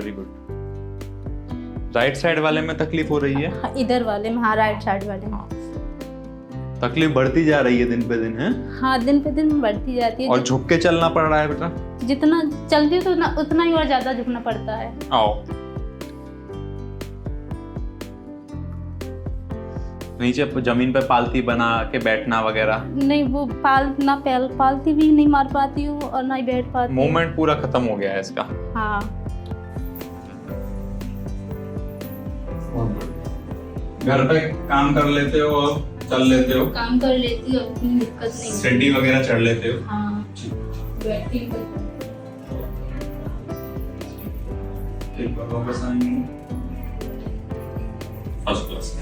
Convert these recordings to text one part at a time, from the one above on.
Very good. Right side वाले में तकलीफ हो रही है? हाँ, इधर वाले में, हाँ राइट साइड वाले में। तकलीफ बढ़ती जा रही है दिन पे दिन, है? हाँ दिन पे दिन बढ़ती जाती है। और झुक के चलना पड़ रहा है बेटा? जितना चलती हूँ तो उतना ही और ज्यादा झुकना पड़ता है। आओ नीचे जमीन पे पालती बना के बैठना वगैरह? नहीं, वो पालती भी नहीं मार पाती हूँ और ना ही बैठ पाती। मूवमेंट पूरा खत्म हो गया है इसका। हाँ। घर पे काम कर लेते हो और चल लेते हो? काम कर लेती हूँ, कोई दिक्कत नहीं। सीढ़ी वगैरह चढ़ लेते हो? हाँ, बैठती हूँ। First class.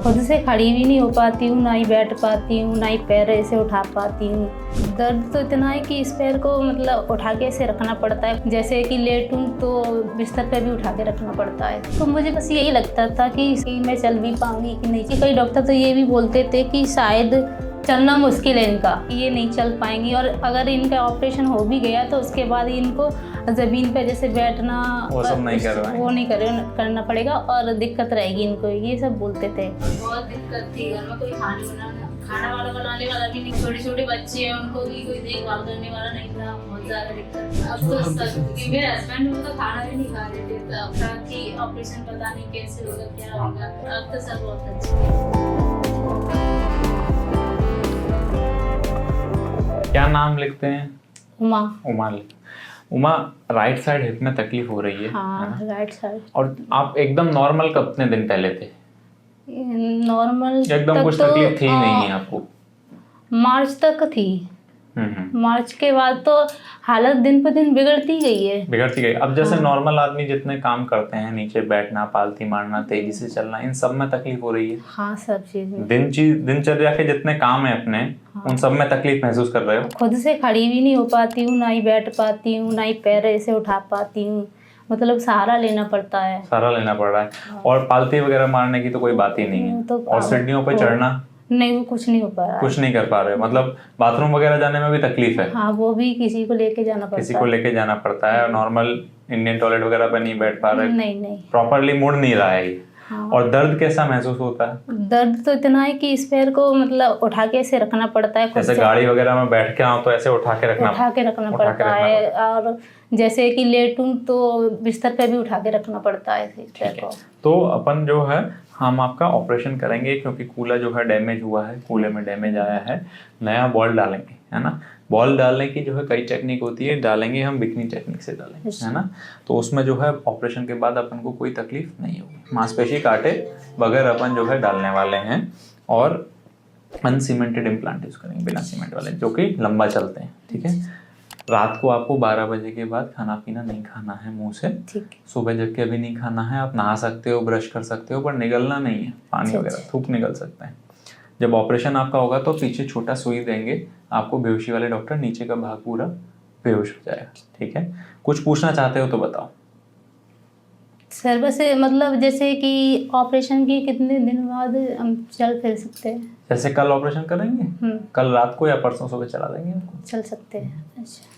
खुद से खड़ी भी नहीं हो पाती हूँ, ना ही बैठ पाती हूँ, ना ही पैर ऐसे उठा पाती हूँ। दर्द तो इतना है कि इस पैर को मतलब उठा के ऐसे रखना पड़ता है, जैसे कि लेटूं तो बिस्तर पे भी उठा के रखना पड़ता है। तो मुझे बस यही लगता था कि मैं चल भी पाऊंगी कि नहीं। कई डॉक्टर तो ये भी बोलते थे कि शायद चलना मुश्किल है इनका, ये नहीं चल पाएंगी, और अगर इनका ऑपरेशन हो भी गया तो उसके बाद इनको ज़मीन पे जैसे बैठना वो सब नहीं करना पड़ेगा और दिक्कत रहेगी इनको, ये सब बोलते थे। बहुत दिक्कत थी, घर में कोई खाना वाला बनाने वाला भी नहीं, छोटे छोटे बच्चे हैं उनको भी कोई देखभाल करने वाला नहीं था, बहुत ज़्यादा दिक्कत। अब तो मेरे हस्बैंड तो खाना भी नहीं खा रहे थे, तब था कि ऑपरेशन पता नहीं कैसे होगा क्या होगा। अब तो सब बहुत अच्छा। क्या नाम लिखते हैं? Uma. Uma, right side hip में तकलीफ हो रही है? हाँ, राइट साइड। और आप एकदम नॉर्मल कितने दिन पहले थे? नॉर्मल एकदम कुछ तकलीफ थी नहीं है आपको? मार्च तक थी। मार्च के बाद तो हालत दिन पे दिन बिगड़ती गई। अब जैसे नॉर्मल आदमी जितने काम करते हैं, नीचे बैठना, पालती मारना, तेजी से चलना, इन सब में तकलीफ हो रही है? हाँ, सब चीज में। दिनचर्या के जितने काम है अपने, उन सब में तकलीफ महसूस कर रहे हो? खुद से खड़ी भी नहीं हो पाती हूँ, ना ही बैठ पाती हूँ, ना ही पैर ऐसे उठा पाती हूँ, मतलब सहारा लेना पड़ता है। सहारा लेना पड़ रहा है। और पालती वगैरह मारने की तो कोई बात ही नहीं है। और सीढ़ियों पे चढ़ना? नहीं, वो कुछ नहीं हो पा रहा है। कुछ नहीं कर पा रहे, मतलब बाथरूम वगैरह जाने में भी तकलीफ है? हाँ, वो भी किसी को लेके जाना पड़ता है। नॉर्मल इंडियन टॉयलेट वगैरह पे नहीं बैठ पा रहे? नहीं, प्रॉपरली मुड़ नहीं रहा है ये। हाँ। और दर्द कैसा महसूस होता है? दर्द तो इतना है कि इस पैर को मतलब उठा के ऐसे रखना पड़ता है। जैसे गाड़ी वगैरह में बैठ के आओ तो ऐसे उठा के रखना पड़ता है, और जैसे कि लेटूं तो बिस्तर पे भी उठा के रखना पड़ता है इस पैर को। तो अपन जो है हम आपका ऑपरेशन करेंगे, क्योंकि कूला जो है डैमेज हुआ है, कूले में डैमेज आया है, नया बॉल डालेंगे, है ना। बॉल डालने की जो है कई टेक्निक होती है, डालेंगे हम बिकनी टेक्निक से डालेंगे, है ना। तो उसमें जो है ऑपरेशन के बाद अपन को कोई तकलीफ नहीं होगी, मांसपेशी काटे बगैर अपन जो है डालने वाले हैं। और अनसीमेंटेड इम्प्लांट यूज करेंगे, बिना सीमेंट वाले, जो कि लंबा चलते हैं, ठीक है। रात को आपको 12 बजे के बाद खाना पीना नहीं खाना है मुंह से, सुबह जग के भी नहीं खाना है। आप नहा सकते हो, ब्रश कर सकते हो, पर निगलना नहीं है, पानी वगैरह थूक निकल सकता है। जब ऑपरेशन आपका होगा तो पीछे छोटा सुई देंगे आपको, बेहोशी वाले डॉक्टर, नीचे का भाग पूरा बेहोश हो जाएगा, ठीक है। कुछ पूछना चाहते हो तो बताओ सर। वैसे मतलब जैसे कि ऑपरेशन के कितने दिन बाद हम चल फिर सकते हैं? जैसे कल ऑपरेशन करेंगे, कल रात को या परसों सुबह चला देंगे? चल सकते हैं। अच्छा,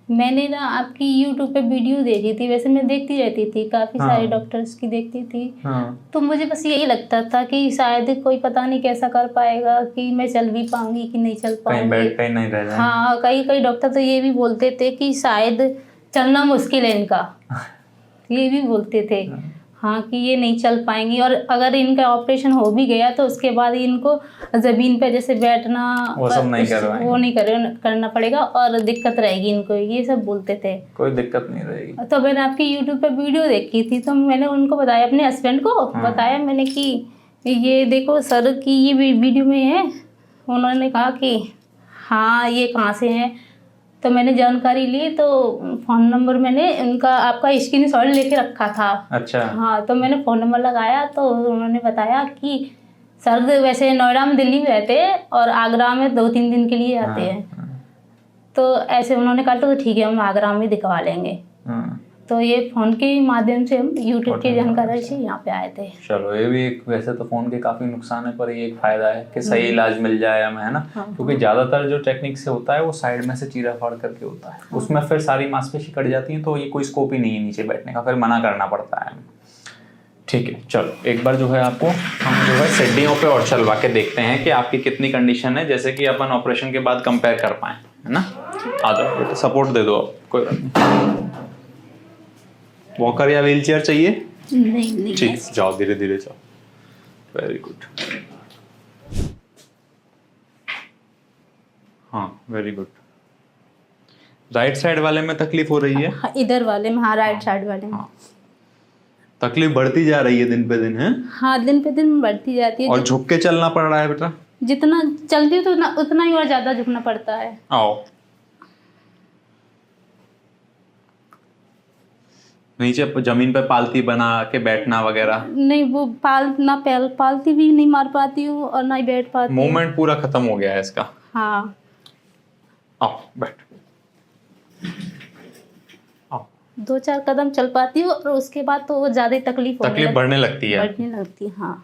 मैंने ना आपकी YouTube पे वीडियो देखी थी, वैसे मैं देखती रहती थी, काफी सारे डॉक्टर्स की देखती थी। तो मुझे बस यही लगता था कि शायद कोई पता नहीं कैसा कर पाएगा, कि मैं चल भी पाऊंगी कि नहीं चल पाऊंगी, कहीं नहीं रह जाए। हाँ, कई डॉक्टर तो ये भी बोलते थे कि शायद चलना मुश्किल है इनका, ये भी बोलते थे। हाँ कि ये नहीं चल पाएंगी, और अगर इनका ऑपरेशन हो भी गया तो उसके बाद इनको ज़मीन पे जैसे बैठना वो सब नहीं करवाएंगे, वो नहीं करना पड़ेगा और दिक्कत रहेगी इनको, ये सब बोलते थे। कोई दिक्कत नहीं रहेगी। तो मैंने आपकी यूट्यूब पे वीडियो देखी थी, तो मैंने उनको बताया, अपने हस्बैंड को बताया मैंने कि ये देखो सर की ये वीडियो में है। उन्होंने कहा कि हाँ ये कहाँ से हैं, तो मैंने जानकारी ली, तो फ़ोन नंबर मैंने उनका आपका स्क्रीनशॉट लेके रखा था। अच्छा। हाँ तो मैंने फ़ोन नंबर लगाया तो उन्होंने बताया कि सर वैसे नोएडा में, दिल्ली में रहते हैं और आगरा में 2-3 दिन के लिए आते हैं। तो ऐसे उन्होंने कहा तो ठीक है हम आगरा में दिखवा लेंगे। तो ये फ़ोन के माध्यम से हम यूट्यूब की जानकारी से यहाँ पे आए थे। चलो ये भी एक, वैसे तो फ़ोन के काफ़ी नुकसान है पर ये एक फ़ायदा है कि सही इलाज मिल जाए हमें, है ना। क्योंकि ज़्यादातर जो टेक्निक से होता है वो साइड में से चीरा फाड़ करके होता है, उसमें फिर सारी मांसपेशी कट जाती है, तो ये कोई स्कोप ही नहीं है नीचे बैठने का, फिर मना करना पड़ता है। ठीक है, चलो एक बार जो है आपको हम जो है सीढ़ियों पे और चलवा के देखते हैं कि आपकी कितनी कंडीशन है, जैसे कि अपन ऑपरेशन के बाद कंपेयर कर पाएँ, है ना। आ जाओ बेटा, सपोर्ट दे दो आप, कोई बात नहीं। वॉकर या व्हील चेयर चाहिए? नहीं ठीक, जाओ धीरे धीरे जाओ। वेरी गुड, हाँ वेरी गुड। राइट साइड वाले में तकलीफ हो रही है? हाँ, इधर वाले में, हाँ राइट साइड वाले में। हाँ। तकलीफ बढ़ती जा रही है दिन पे दिन, है? हाँ दिन पे दिन बढ़ती जाती है। और झुक के चलना पड़ रहा है बेटा? जितना चलती है तो उतना ही और ज़्यादा झुकना पड़ता है। आओ नीचे जमीन पे पालती बना के बैठना वगैरह नहीं, वो पालती भी नहीं मार पाती हूँ और ना ही बैठ पाती। मूवमेंट पूरा खत्म हो गया है इसका। हाँ आओ बैठ, आओ। 2-4 कदम चल पाती हूँ और उसके बाद तो वो ज़्यादा तकलीफ बढ़ने लगती है। बढ़ने लगती है, हाँ।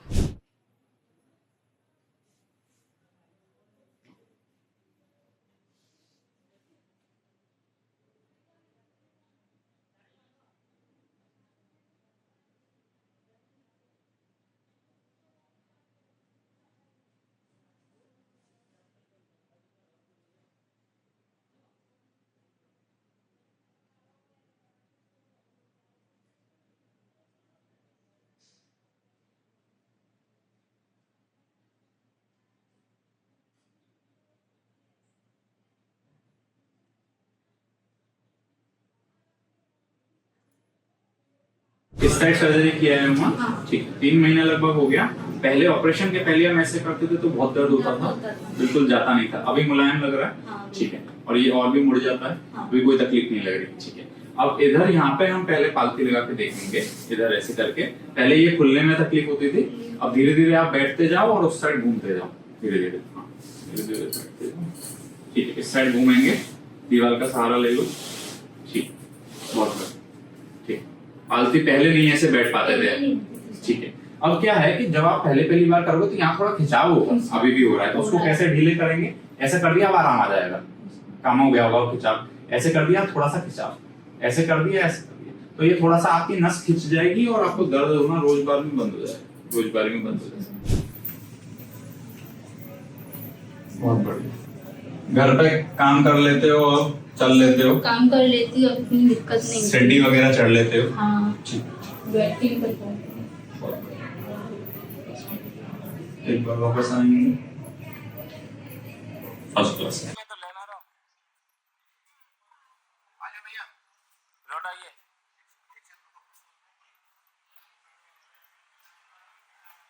इस साइड सर्जरी किया है मम्मा? ठीक, 3 महीना लगभग हो गया। पहले ऑपरेशन के पहले हम ऐसे करते थे तो बहुत दर्द होता था, बिल्कुल जाता नहीं था। अभी मुलायम लग रहा है? ठीक है। और ये और भी मुड़ जाता है? अभी कोई तकलीफ नहीं लग रही, ठीक है। अब इधर यहाँ पे हम पहले पालती लगा के देखेंगे, इधर ऐसे करके। पहले ये खुलने में तकलीफ होती थी, अब धीरे धीरे आप बैठते जाओ और उस साइड घूमते जाओ, धीरे धीरे। हाँ धीरे धीरे बैठते जाओ, ठीक है। इस साइड घूमेंगे, दीवार का सहारा ले लो, ठीक, बहुत बढ़िया, ठीक। पालती पहले नहीं ऐसे बैठ पाते थे, ठीक है। अब क्या है कि जब आप पहली बार करोगे तो यहाँ थोड़ा खिंचाव होगा, अभी भी हो रहा है, तो उसको कैसे ढीले करेंगे? ऐसे कर दिया अब आराम आ जाएगा, काम हो गया होगा खिंचाव। ऐसे कर दिया थोड़ा सा खिंचाव, ऐसे कर दिया, ऐसे कर दिया, तो ये थोड़ा सा आपकी नस खिंच जाएगी और आपको दर्द होना रोजगार में बंद हो जाएगा, रोजगार में बंद हो जाएगा। बहुत बढ़िया। घर पे काम कर लेते हो, अब चल लेते हो? काम कर लेती हूँ, इतनी दिक्कत नहीं। सीढ़ी वगैरह चढ़ लेते हो? हाँ, बैठ के कर पाऊँ। एक बार वापस आएंगे, फर्स्ट क्लास। तो लेना रहो, आइए भैया, लौट आइए।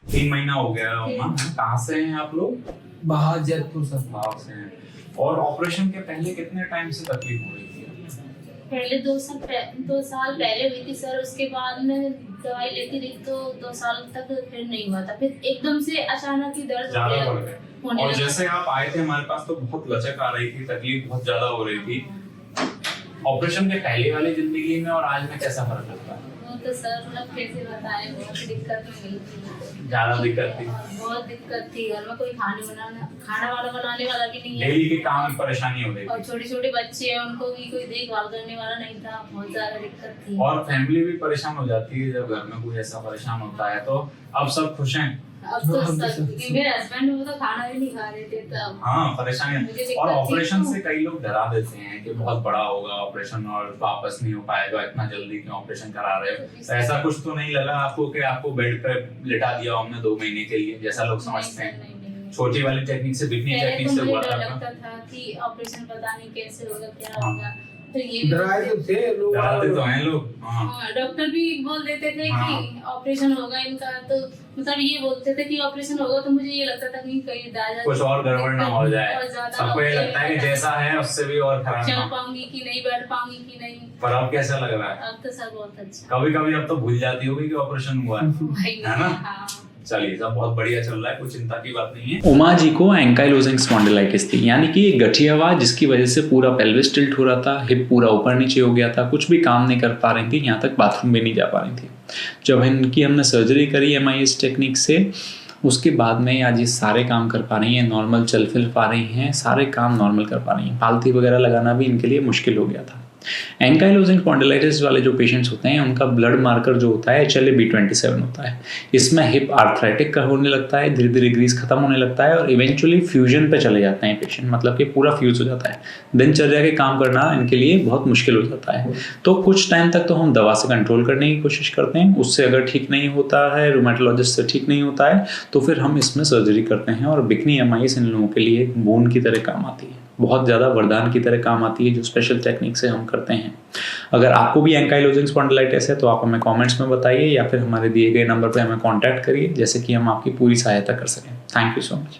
तीन महीना हो गया अम्मा। कहाँ से हैं आप लोग? बाहर जयपुर से। बाहर से हैं। और ऑपरेशन के पहले कितने टाइम से तकलीफ हो रही थी? पहले 2 साल पहले हुई थी सर, उसके बाद में दवाई लेती रही तो 2 साल तक फिर नहीं हुआ था, फिर एकदम से अचानक ही दर्द ज्यादा बढ़ गए। और जैसे आप आए थे हमारे पास तो बहुत लचक आ रही थी, तकलीफ बहुत ज्यादा हो रही थी। ऑपरेशन के पहले वाली जिंदगी में और आज में कैसा फर्क लगता है? तो सर मतलब कैसे बताएं, बहुत दिक्कत हुई थी, ज्यादा दिक्कत थी, बहुत दिक्कत थी। घर में कोई खाना वाला बनाने वाला भी नहीं है, डेली के काम में परेशानी हो रही थी, और छोटे बच्चे हैं, उनको भी कोई देखभाल करने वाला नहीं था, बहुत ज्यादा दिक्कत थी। और फैमिली भी परेशान हो जाती है जब घर में कोई ऐसा परेशान होता है। तो अब सब खुश हैं? अब तो मेरे हस्बैंड वो तो खाना भी नहीं खा रहे थे तब। हाँ परेशानी। और ऑपरेशन से कई लोग डरा देते हैं कि बहुत बड़ा होगा ऑपरेशन और वापस नहीं हो पाएगा, इतना जल्दी क्यों ऑपरेशन करा रहे हो। तो ऐसा कुछ तो नहीं लगा आपको कि आपको बेड पे लिटा दिया हमने 2 महीने के लिए, जैसा लोग समझते हैं? छोटी वाली टेक्निक से, बिकनी टेक्निक से हुआ था? लगता था कि ऑपरेशन पता नहीं कैसे होगा, क्या होगा। तो ये डराते तो हैं लोग। डॉक्टर भी बोल देते थे कि ऑपरेशन होगा इनका, तो मतलब ये बोलते थे कि ऑपरेशन होगा, तो मुझे ये लगता था कि कहीं दादा कुछ और गड़बड़ ना हो जाए। सबको ये लगता है कि जैसा है उससे भी और खराब, चल पाऊंगी कि नहीं, बैठ पाऊंगी कि नहीं। पर अब कैसा लग रहा है? अब तो सब बहुत अच्छा। कभी कभी अब तो भूल जाती होगी कि ऑपरेशन हुआ है ना? चलिए सब बहुत बढ़िया चल रहा है, कोई चिंता की बात नहीं है। उमा जी को एंकाइलोजिंग स्पॉन्डिलाइटिस थी, यानी कि एक गठिया हुआ जिसकी वजह से पूरा पेल्विस टिल्ट हो रहा था, हिप पूरा ऊपर नीचे हो गया था, कुछ भी काम नहीं कर पा रही थी, यहाँ तक बाथरूम भी नहीं जा पा रही थी। जब इनकी हमने सर्जरी करी MIS टेक्निक से, उसके बाद में आज ये सारे काम कर पा रही हैं, नॉर्मल चल फिर पा रही हैं, सारे काम नॉर्मल कर पा रही हैं। पालथी वगैरह लगाना भी इनके लिए मुश्किल हो गया था। एंकाइलोजिंग स्पॉन्डिलाइटिस वाले जो पेशेंट्स होते हैं उनका ब्लड मार्कर जो होता है HLA-B27 होता है। इसमें हिप आर्थराइटिक का होने लगता है, धीरे धीरे ग्रीस खत्म होने लगता है और इवेंचुअली फ्यूजन पे चले जाते हैं पेशेंट, मतलब कि पूरा फ्यूज हो जाता है। दिनचर्या के काम करना इनके लिए बहुत मुश्किल हो जाता है। तो कुछ टाइम तक तो हम दवा से कंट्रोल करने की कोशिश करते हैं, उससे अगर ठीक नहीं होता है, रूमेटोलॉजिस्ट से ठीक नहीं होता है, तो फिर हम इसमें सर्जरी करते हैं। और बिकनी MIS इन लोगों के लिए बोन की तरह काम आती है, बहुत ज़्यादा वरदान की तरह काम आती है, जो स्पेशल टेक्निक से हम करते हैं। अगर आपको भी एंकाइलोजिंग स्पॉन्डिलाइटिस है तो आप हमें कमेंट्स में बताइए या फिर हमारे दिए गए नंबर पर हमें कांटेक्ट करिए, जैसे कि हम आपकी पूरी सहायता कर सकें। Thank you so much.